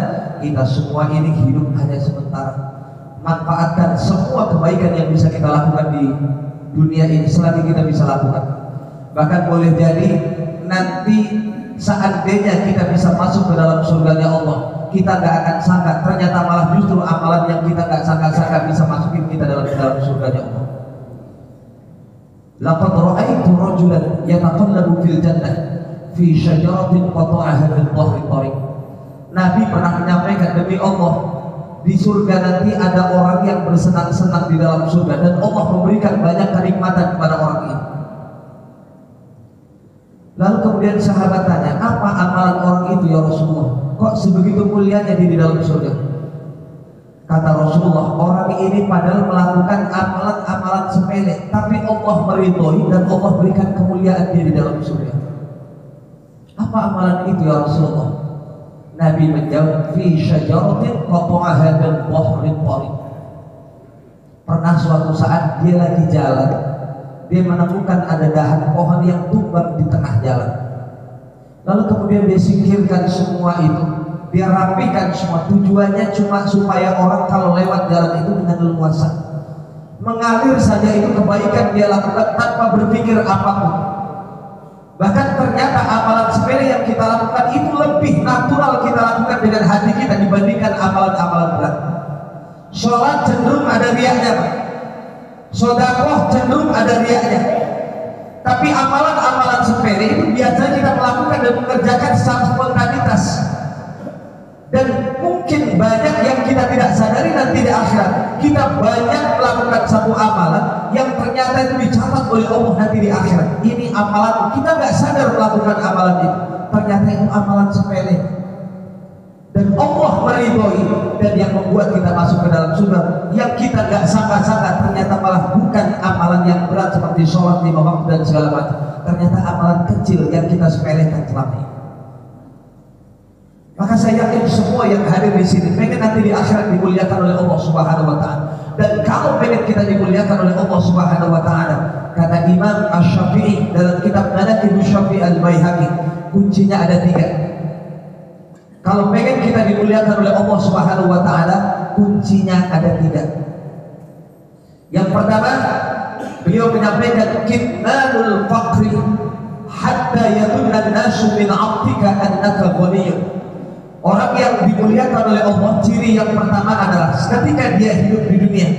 kita semua ini hidup hanya sementara. Manfaatkan semua kebaikan yang bisa kita lakukan di dunia ini selagi kita bisa lakukan. Bahkan boleh jadi nanti seandainya kita bisa masuk ke dalam surganya Allah, kita gak akan sangka ternyata malah justru amalan yang kita gak sangka-sangka bisa masukin kita dalam surganya Allah. Laqad ra'aitu rajulan yataqallabu fil jannah fi syajaratin qata'aha min dhahri tariq. Nabi pernah menyampaikan, demi Allah, di surga nanti ada orang yang bersenang-senang di dalam surga dan Allah memberikan banyak kenikmatan kepada orang ini. Lalu kemudian sahabat tanya, apa amalan orang itu ya Rasulullah? Kok sebegitu mulianya di dalam surga? Kata Rasulullah, orang ini padahal melakukan amalan-amalan sepele, tapi Allah meridhoi dan Allah berikan kemuliaan dia di dalam surga. Apa amalan itu ya Rasulullah? Nabi menjawab, fi syajaratin qata'aha min dhahri tariq. Pernah suatu saat dia lagi jalan, dia menemukan ada dahan pohon yang tumbang di tengah jalan. Lalu kemudian dia singkirkan semua itu, dia rapikan semua. Tujuannya cuma supaya orang kalau lewat jalan itu dengan leluasa, mengalir saja itu kebaikan dia lakukan tanpa berpikir apapun. Bahkan ternyata amalan sepele yang kita lakukan itu lebih natural kita lakukan dengan hati kita dibandingkan amalan-amalan berat. Sholat cenderung ada riaknya, sedekah cenderung ada riaknya. Tapi amalan-amalan sepele itu biasanya kita melakukan dan mengerjakan secara spontanitas. Dan mungkin banyak yang kita tidak sadari nanti di akhirat, kita banyak melakukan satu amalan yang ternyata itu dicatat oleh Allah nanti di akhirat. Ini amalan, kita nggak sadar melakukan amalan itu, ternyata itu amalan sepele. Dan Allah meridhoi, dan yang membuat kita masuk ke dalam surga yang kita nggak sangka-sangka ternyata malah bukan amalan yang berat seperti sholat 5 waktu dan segala macam. Ternyata amalan kecil yang kita sepelekan selama ini. Maka saya yakin semua yang hadir di sini pengen nanti di akhirat dimuliakan oleh Allah Subhanahu wa taala. Dan kalau pengen kita dimuliakan oleh Allah Subhanahu wa taala, kata Imam Asy-Syafi'i dalam kitab Manaqib Asy-Syafi'i Al-Baihaqi, kuncinya ada 3. Kalau pengen kita dimuliakan oleh Allah Subhanahu wa taala, kuncinya ada 3. Yang pertama, beliau menyampaikan kitmanul faqri hatta yadunna an-nasu min 'abdika annaka ghaniyyun. Orang yang dimuliakan oleh Allah, ciri yang pertama adalah ketika dia hidup di dunia,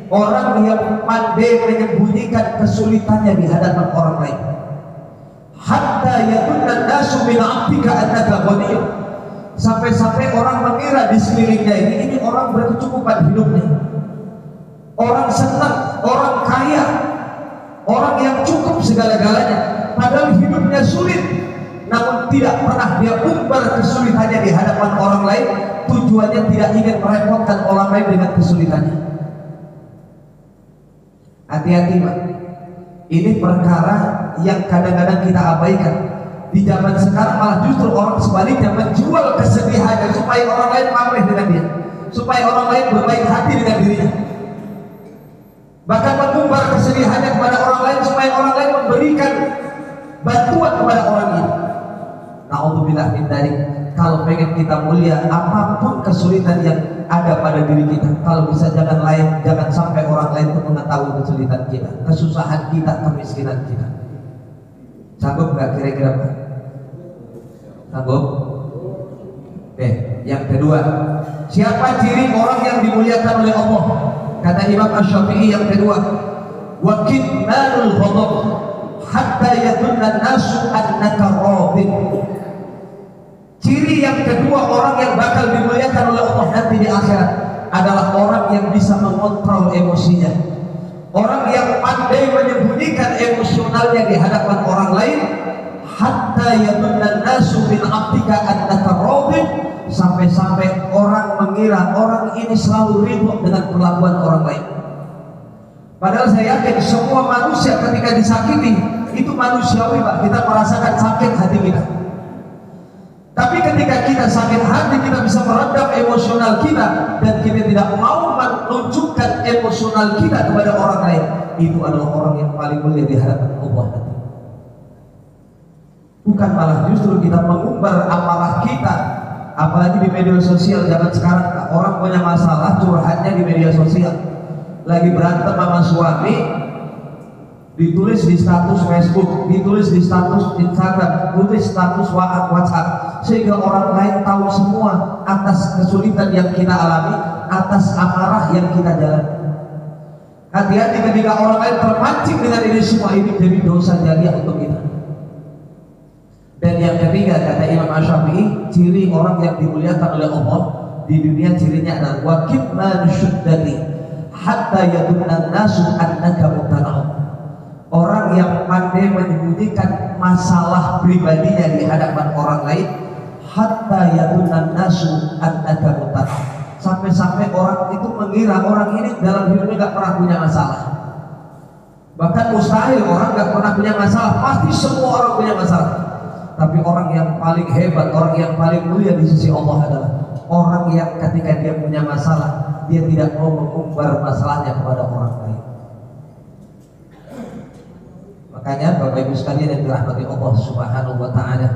orang yang pandai menyembunyikan kesulitannya di hadapan orang lain. Hatta yadunna an-nasu min 'abdika annaka ghaniyyun. Sampai-sampai orang mengira di sekelilingnya ini orang berkecukupan hidupnya, orang senang, orang kaya, orang yang cukup segala-galanya, padahal hidupnya sulit. Namun tidak pernah dia umbar kesulitannya di hadapan orang lain, tujuannya tidak ingin merepotkan orang lain dengan kesulitannya. Hati-hati Pak, ini perkara yang kadang-kadang kita abaikan. Di zaman sekarang malah justru orang sebaliknya menjual kesedihannya supaya orang lain pamrih dengan dia, supaya orang lain berbaik hati dengan dirinya, bahkan mengumbar kesedihannya kepada orang lain supaya orang lain memberikan bantuan kepada orang ini. Na'udzubillah min dzalik. Kalau pengen kita mulia, apapun kesulitan yang ada pada diri kita, kalau bisa jangan sampai orang lain itu mengetahui kesulitan kita, kesusahan kita, kemiskinan kita. Sanggup nggak kira-kira Pak? Sanggup? Oke, yang kedua, siapa ciri orang yang dimuliakan oleh Allah? Kata Imam Asy-Syafi'i yang kedua, wa kitmanul ghadab hatta yadunna an-nasu annaka radin. Ciri yang kedua orang yang bakal dimuliakan oleh Allah nanti di akhirat adalah orang yang bisa mengontrol emosinya, orang yang pandai menyembunyikan emosionalnya di hadapan orang lain, hatta yadunna an-nasu min 'abdika annaka radin, sampai-sampai orang mengira orang ini selalu ridho dengan perlakuan orang lain. Padahal saya yakin semua manusia ketika disakiti itu manusiawi Pak, kita merasakan sakit hati kita. Tapi ketika kita sakit hati, kita bisa meredam emosional kita dan kita tidak mau menunjukkan emosional kita kepada orang lain. Itu adalah orang yang paling mulia di hadapan Allah nanti. Bukan malah justru kita mengumbar amarah kita, apalagi di media sosial zaman sekarang. Orang punya masalah curhatnya di media sosial, lagi berantem sama suami, ditulis di status Facebook, ditulis di status Instagram, tulis status WhatsApp, sehingga orang lain tahu semua atas kesulitan yang kita alami, atas amarah yang kita jalani. Hati-hati ketika orang lain terpancing dengan ini semua, ini jadi dosa jariah untuk kita. Dan yang ketiga, kata Imam Asy-Syafi'i, ciri orang yang dimuliakan oleh Allah di dunia cirinya adalah wa kitman syuddati hatta yadunna an-nasu annaka mubtala'. Orang yang pandai menyembunyikan masalah pribadinya di hadapan orang lain, hatta yadunna an-nasu annaka mubtala'. Sampai-sampai orang itu mengira orang ini dalam hidupnya gak pernah punya masalah. Bahkan mustahil orang gak pernah punya masalah, pasti semua orang punya masalah. Tapi orang yang paling hebat, orang yang paling mulia di sisi Allah adalah orang yang ketika dia punya masalah, dia tidak mau mengumbar masalahnya kepada orang lain. Makanya Bapak Ibu sekalian yang dirahmati Allah Subhanahu wa Ta'ala,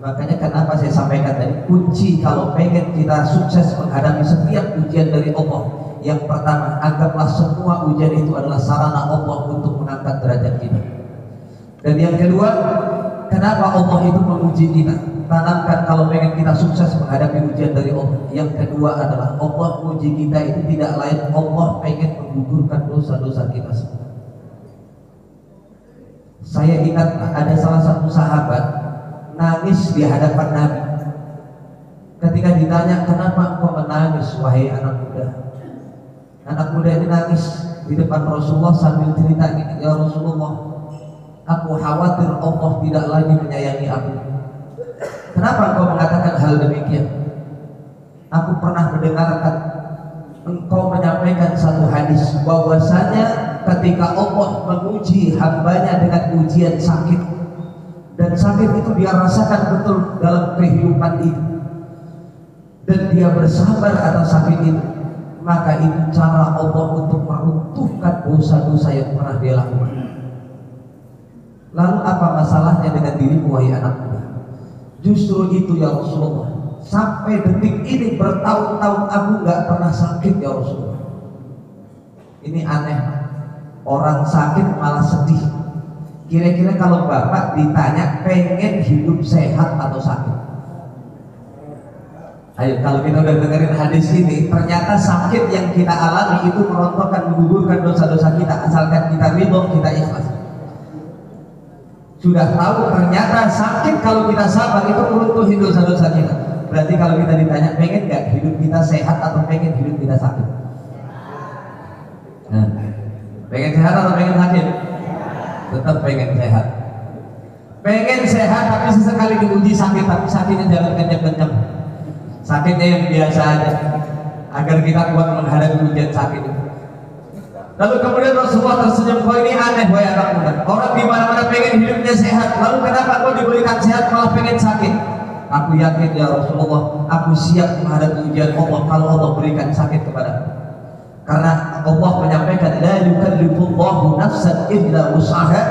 makanya kenapa saya sampaikan tadi, kunci kalau pengen kita sukses menghadapi setiap ujian dari Allah, yang pertama, anggaplah semua ujian itu adalah sarana Allah untuk mengangkat derajat kita. Dan yang kedua, kenapa Allah itu menguji kita? Tanamkan kalau pengen kita sukses menghadapi ujian dari Allah. Yang kedua adalah Allah menguji kita itu tidak lain, Allah pengen menggugurkan dosa-dosa kita semua. Saya ingat ada salah satu sahabat nangis di hadapan Nabi. Ketika ditanya, kenapa engkau menangis wahai anak muda? Anak muda ini nangis di depan Rasulullah sambil cerita gini, ya Rasulullah, aku khawatir Allah tidak lagi menyayangi aku. Kenapa engkau mengatakan hal demikian? Aku pernah mendengarkan engkau menyampaikan satu hadis bahwasanya ketika Allah menguji hambanya dengan ujian sakit, dan sakit itu dia rasakan betul dalam kehidupan itu, dan dia bersabar atas sakit itu, maka itu cara Allah untuk meruntuhkan dosa-dosa yang pernah dia lakukan. Lalu apa masalahnya dengan dirimu wahai anak muda? Justru itu ya Rasulullah, sampai detik ini bertahun-tahun aku gak pernah sakit ya Rasulullah. Ini aneh, orang sakit malah sedih. Kira-kira kalau Bapak ditanya pengen hidup sehat atau sakit? Ayo, kalau kita udah dengerin hadis ini, ternyata sakit yang kita alami itu merontokkan, menggugurkan dosa-dosa kita, asalkan kita ridho, kita ikhlas. Sudah tahu ternyata sakit kalau kita sabar itu meruntuhin dosa-dosa kita. Berarti kalau kita ditanya pengen gak hidup kita sehat atau pengen hidup kita sakit? Nah, pengen sehat atau pengen sakit? Tetap pengen sehat. Pengen sehat tapi sesekali diuji sakit, tapi sakitnya jangan kencang-kencang. sakitnya yang biasa aja, agar kita kuat menghadapi ujian sakit itu. Lalu kemudian Rasulullah tersenyum, kau ini aneh wahai anak muda. Orang di mana-mana pengen hidupnya sehat, lalu kenapa kau diberikan sehat malah pengen sakit? Aku yakin ya Rasulullah, aku siap menghadapi ujian Allah kalau Allah berikan sakit kepadaku. Karena Allah menyampaikan, la yukallifullahu nafsan illa wus'aha.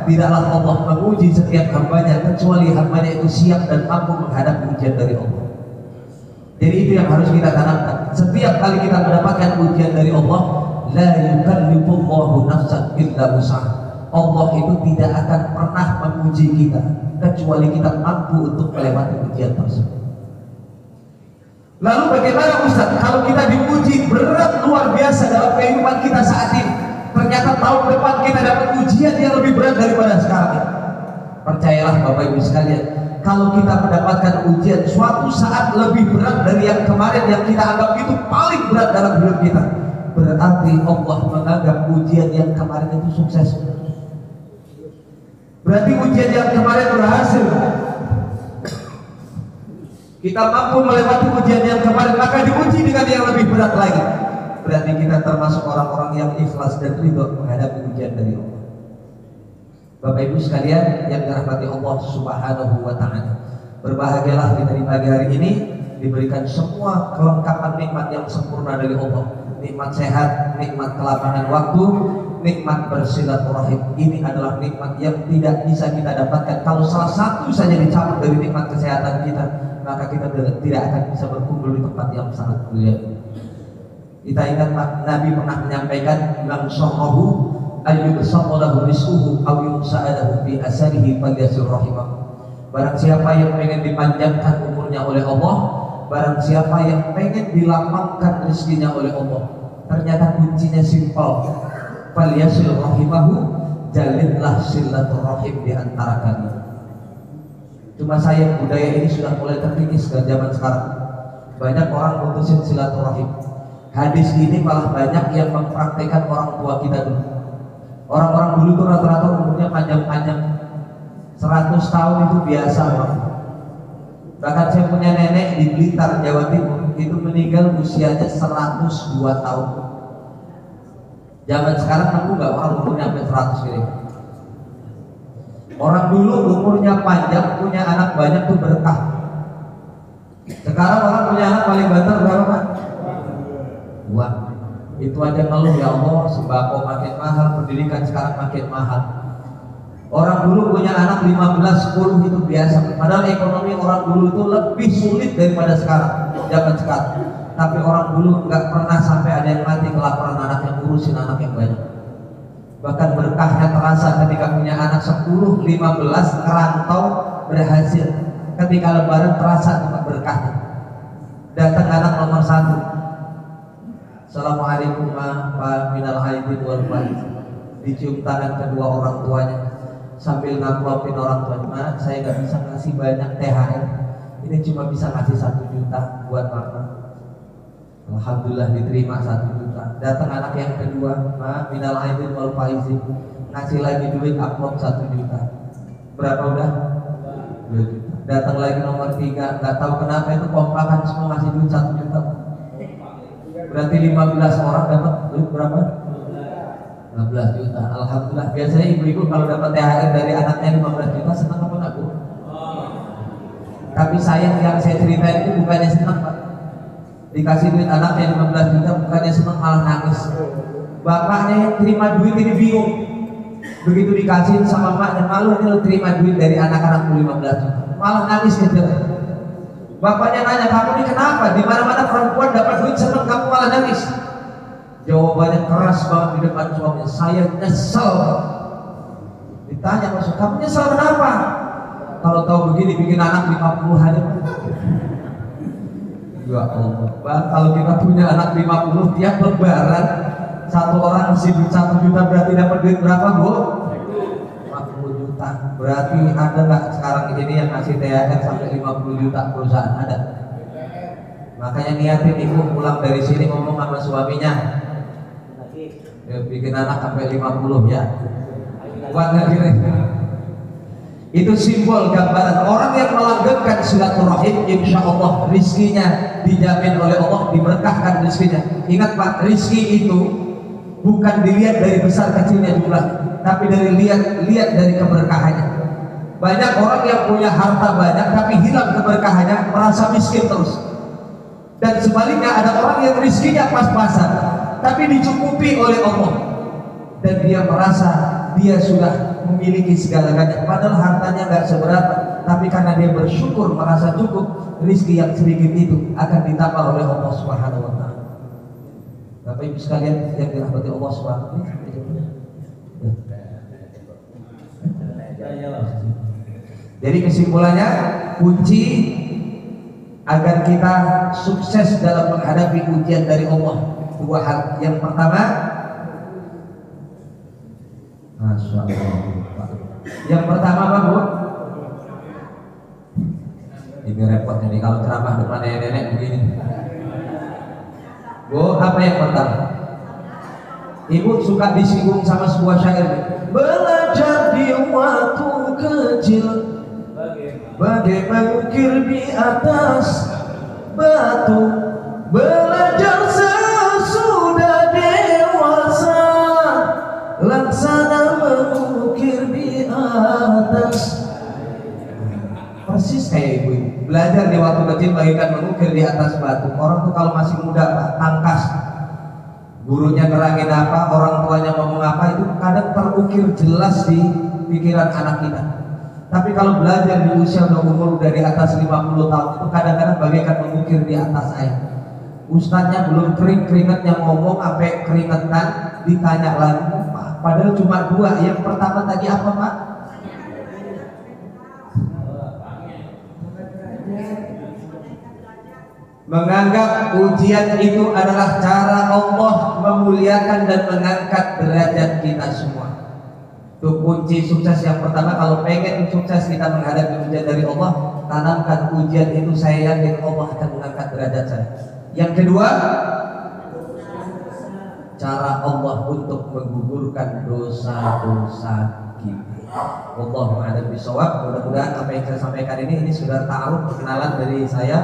Tidaklah Allah menguji setiap hambanya kecuali hambanya itu siap dan mampu menghadapi ujian dari Allah. Jadi itu yang harus kita tanamkan. Setiap kali kita mendapatkan ujian dari Allah, la yukallifullahu nafsan illa wus'aha. Allah itu tidak akan pernah menguji kita kecuali kita mampu untuk melewati ujian tersebut. Lalu bagaimana Ustaz kalau kita diuji berat luar biasa dalam kehidupan kita saat ini, ternyata tahun depan kita dapat ujian yang lebih berat daripada sekarang? Percayalah Bapak Ibu sekalian, kalau kita mendapatkan ujian suatu saat lebih berat dari yang kemarin yang kita anggap itu paling berat dalam hidup kita, berarti Allah menganggap ujian yang kemarin itu sukses. Berarti ujian yang kemarin berhasil. Kita mampu melewati ujian yang kemarin, maka diuji dengan yang lebih berat lagi. Berarti kita termasuk orang-orang yang ikhlas dan ridho menghadapi ujian dari Allah. Bapak Ibu sekalian yang dirahmati Allah Subhanahu wa Ta'ala, berbahagialah kita di pagi hari ini diberikan semua kelengkapan nikmat yang sempurna dari Allah. Nikmat sehat, nikmat kelapangan waktu, nikmat bersilaturahim. Ini adalah nikmat yang tidak bisa kita dapatkan kalau salah satu saja dicabut dari nikmat kesehatan kita, maka kita tidak akan bisa berkumpul di tempat yang sangat mulia. Kita ingat Nabi pernah menyampaikan, "Man syarrahu ayyubsaqalahu rizquhu aw yumsa'alahu fi asarihi falyasir rahimah." Barang siapa yang pengen dipanjangkan umurnya oleh Allah, barang siapa yang pengen dilapangkan rezekinya oleh Allah, ternyata kuncinya simpel. Falyasir rahimahu, jalinlah silaturahim di antara kalian. Cuma sayang budaya ini sudah mulai terkikis ke zaman sekarang. Banyak orang putusin silaturahim. Hadis ini malah banyak yang mempraktikkan orang tua kita dulu. Orang-orang dulu itu rata-rata umurnya panjang-panjang, 100 tahun itu biasa orang. Bahkan saya punya nenek di Blitar, Jawa Timur, itu meninggal usianya 102 tahun. Zaman sekarang nemu nggak orang umurnya sampai 100 kali. Orang dulu umurnya panjang, punya anak banyak tuh berkah. Sekarang orang punya anak paling banter berapa Pak? 2. Itu aja ngeluh, ya Allah sembako makin mahal, pendidikan sekarang makin mahal. Orang dulu punya anak 15, 10 itu biasa. Padahal ekonomi orang dulu itu lebih sulit daripada sekarang, zaman sekarang. Tapi orang dulu nggak pernah sampai ada yang mati kelaparan anak yang ngurusin anak yang banyak. Bahkan berkahnya terasa ketika punya anak 10, 15 ngerantau berhasil. Ketika lebaran terasa tempat berkahnya. Datang anak nomor 1, Assalamualaikum Pak minal aidin wal faizin. Dicium tangan kedua orang tuanya sambil ngaklopin orang tuanya, "Ma, saya nggak bisa ngasih banyak THR. Ini cuma bisa ngasih 1 juta buat Mama." Alhamdulillah diterima 1 juta. Datang anak yang kedua, "Ma minal aidin wal faizin." Ngasih lagi duit amplop 1 juta. Berapa udah? 2 juta. Datang lagi nomor 3, nggak tahu kenapa itu kompakan semua ngasih duit 1 juta. Berarti 15 orang dapat duit berapa? 15 juta. Alhamdulillah. Biasanya ibu-ibu kalau dapat THR dari anaknya 15 juta senang apa enggak, Bu? Tapi sayang yang saya ceritain itu bukannya senang, Pak. Dikasih duit anaknya 15 juta bukannya senang, malah nangis. Bapaknya yang terima duit ini bingung. Begitu dikasihin sama maknya, "Malu ini lo terima duit dari anak-anakmu 15 juta." Malah nangis gitu. Bapaknya nanya, "Kamu ini kenapa? Di mana-mana perempuan dapat duit senang, kamu malah nangis?" Jawabannya keras banget di depan suaminya, "Saya nyesel." Ditanya, "Maksud kamu nyesel kenapa?" "Kalau tahu begini bikin anak 50 aja." Ya Allah, Bang, kalau kita punya anak 50 tiap lebaran, satu orang mesti duit 1 juta, berarti dapat duit berapa, Bu? 50 juta. Berarti ada nggak sekarang ini yang ngasih THR sampai 50 juta perusahaan? Ada. Makanya niatin ibu pulang dari sini ngomong sama suaminya, "Ya, bikin anak sampai 50 ya." Kuat nggak kira? Itu simbol gambaran orang yang melanggengkan silaturahim, insya Allah rizkinya dijamin oleh Allah, diberkahkan rizkinya. Ingat Pak, rizki itu bukan dilihat dari besar kecilnya jumlah, tapi lihat dari keberkahannya. Banyak orang yang punya harta banyak tapi hilang keberkahannya, merasa miskin terus. Dan sebaliknya ada orang yang rizkinya pas-pasan tapi dicukupi oleh Allah, dan dia merasa dia sudah memiliki segala-galanya, padahal hartanya nggak seberapa, tapi karena dia bersyukur merasa cukup, rizki yang sedikit itu akan ditambah oleh Allah Subhanahu wa Ta'ala. Bapak Ibu sekalian yang dirahmati Allah Subhanahu wa Ta'ala, jadi kesimpulannya, kunci agar kita sukses dalam menghadapi ujian dari Allah dua hal. Yang pertama, Masya Allah. Yang pertama Pak Bu, ini repot nih kalau ceramah depan nenek-nenek begini. Bu, apa yang pertama? Ibu suka disinggung sama sebuah syair, belajar di waktu kecil bagai mengukir di atas batu, belajar sesudah dewasa laksana mengukir di atas. Persis kayak ibu, belajar di waktu kecil bagaikan mengukir di atas batu. Orang tuh kalau masih muda Pak, tangkas, gurunya nerangin apa, orang tuanya ngomong apa, itu kadang terukir jelas di pikiran anak kita. Tapi kalau belajar di usia umur udah di atas 50 tahun, itu kadang-kadang bagaikan mengukir di atas air. Ustadznya belum kering keringatnya ngomong sampai keringetan, ditanya lagi, padahal cuma dua. Yang pertama tadi apa Pak? Menganggap ujian itu adalah cara Allah memuliakan dan mengangkat derajat kita semua. Itu kunci sukses yang pertama. Kalau pengen sukses kita menghadapi ujian dari Allah, tanamkan ujian itu, saya yakin Allah akan mengangkat derajat saya. Yang kedua, cara Allah untuk menggugurkan dosa-dosa kita. Wallahu a'lam bishawab. Mudah-mudahan apa yang saya sampaikan ini sudah ta'aruf, perkenalan dari saya.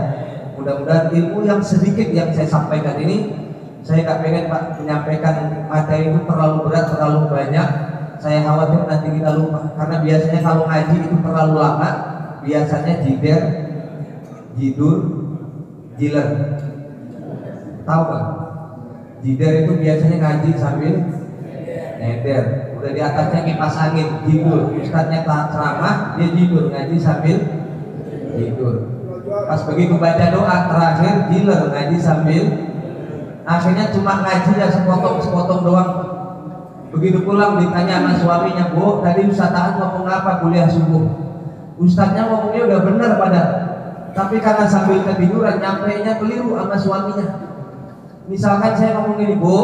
Mudah-mudahan ilmu yang sedikit yang saya sampaikan ini, saya nggak pengen Pak menyampaikan materi itu terlalu berat, terlalu banyak. Saya khawatir nanti kita lupa, karena biasanya kalau ngaji itu terlalu lama, biasanya jider, jidur, jiler. Tahu kan? Jider itu biasanya ngaji sambil neder, udah di atasnya kipas angin, jidur. Ustadznya ceramah, dia jidur, ngaji sambil jidur. Pas begitu baca doa terakhir, jiler, ngaji sambil, akhirnya cuma ngaji ya sepotong doang. Begitu pulang ditanya sama suaminya, Bu, tadi Ustaz Aan ngomong apa kuliah subuh? Ustadznya ngomongnya udah benar padahal, tapi karena sambil ketiduran nyampainya keliru sama suaminya. Misalkan saya ngomong gini, Bu,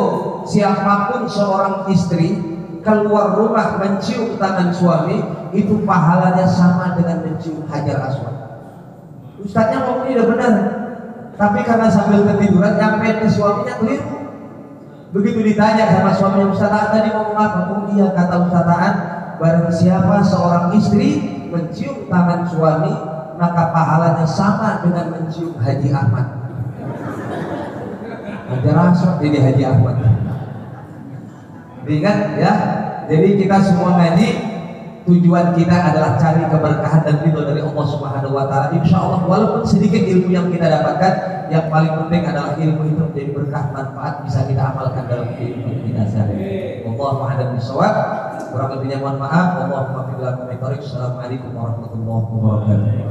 siapapun seorang istri keluar rumah mencium tangan suami, itu pahalanya sama dengan mencium hajar aswad. Ustadznya ngomongnya udah benar, tapi karena sambil ketiduran nyampein ke suaminya keliru. Begitu ditanya sama suaminya, Ustaz Aan tadi ngomong apa? Oh iya, kata Ustaz Aan, barang siapa seorang istri mencium tangan suami, maka pahalanya sama dengan mencium Haji Ahmad. Hajar Aswad jadi Haji Ahmad. Ingat ya, jadi kita semua ngaji, tujuan kita adalah cari keberkahan dan ridho dari Allah Subhanahu wa Ta'ala. Insya Allah, walaupun sedikit ilmu yang kita dapatkan, yang paling penting adalah ilmu itu menjadi berkah, manfaat, bisa kita amalkan dalam kehidupan kita sehari-hari. Wallahu a'lam bishawab. Kurang lebihnya mohon maaf. Assalamualaikum warahmatullahi wabarakatuh.